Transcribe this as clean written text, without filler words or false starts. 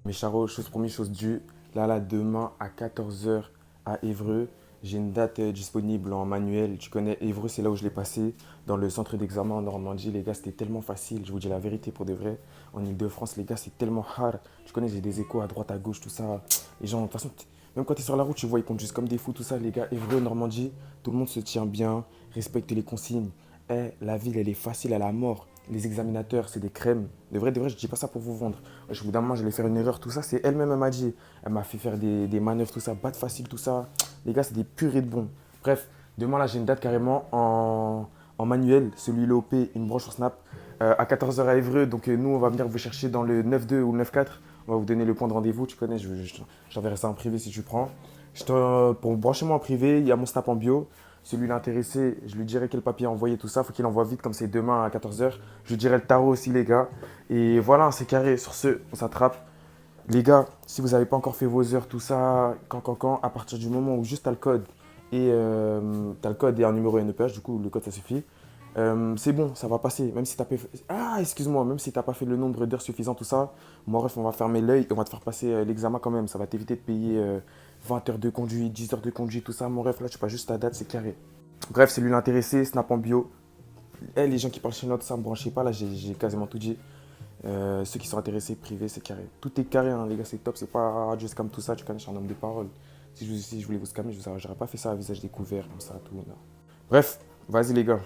Mes charros, chose promise, chose due. Là, demain à 14 heures à Évreux, j'ai une date disponible en manuel. Tu connais Évreux, c'est là où je l'ai passé, dans le centre d'examen en Normandie. Les gars, c'était tellement facile. Je vous dis la vérité pour de vrai. En Ile-de-France, les gars, c'est tellement hard. Tu connais, j'ai des échos à droite, à gauche, tout ça. Les gens, de toute façon, même quand tu es sur la route, tu vois, ils conduisent comme des fous, tout ça. Les gars, Évreux, Normandie, tout le monde se tient bien, respecte les consignes. La ville, elle est facile à la mort. Les examinateurs, c'est des crèmes. De vrai, je dis pas ça pour vous vendre. Au bout d'un moment, j'allais faire une erreur, tout ça. C'est elle-même, elle m'a dit. Elle m'a fait faire des manœuvres, tout ça, battre facile, tout ça. Les gars, c'est des purées de bons. Bref, demain, là, j'ai une date carrément en manuel. Celui l'OP, une branche sur Snap. À 14 heures à Évreux. Donc, nous, on va venir vous chercher dans le 9-2 ou le 9-4. On va vous donner le point de rendez-vous. Tu connais, je t'enverrai ça en privé si tu prends. Pour brancher moi en privé, il y a mon Snap en bio. Celui l'intéressé, je lui dirai quel papier envoyer, tout ça. Faut qu'il envoie vite, comme c'est demain à 14 heures. Je lui dirai le tarot aussi, les gars. Et voilà, c'est carré. Sur ce, on s'attrape. Les gars, si vous n'avez pas encore fait vos heures, tout ça, à partir du moment où juste tu as le code t'as le code et un numéro NEPH, du coup, le code, ça suffit. C'est bon, ça va passer. Même si t'as pas fait... Ah, excuse-moi, même si t'as pas fait le nombre d'heures suffisant, tout ça, moi, bref, on va fermer l'œil et on va te faire passer l'examen quand même. Ça va t'éviter de payer 20 heures de conduite, 10 heures de conduite, tout ça. Mon ref, là, tu passes juste ta date, c'est carré. Bref, c'est lui l'intéressé, Snap en bio. Les gens qui parlent chez notre ça me branchez pas, là, j'ai quasiment tout dit. Ceux qui sont intéressés, privés, c'est carré. Tout est carré, hein, les gars, c'est top. C'est pas radio scam, tout ça. Tu connais, je suis un homme de parole. Si je voulais vous scammer, j'aurais pas fait ça à visage découvert, comme ça, tout. Non. Bref, vas-y, les gars.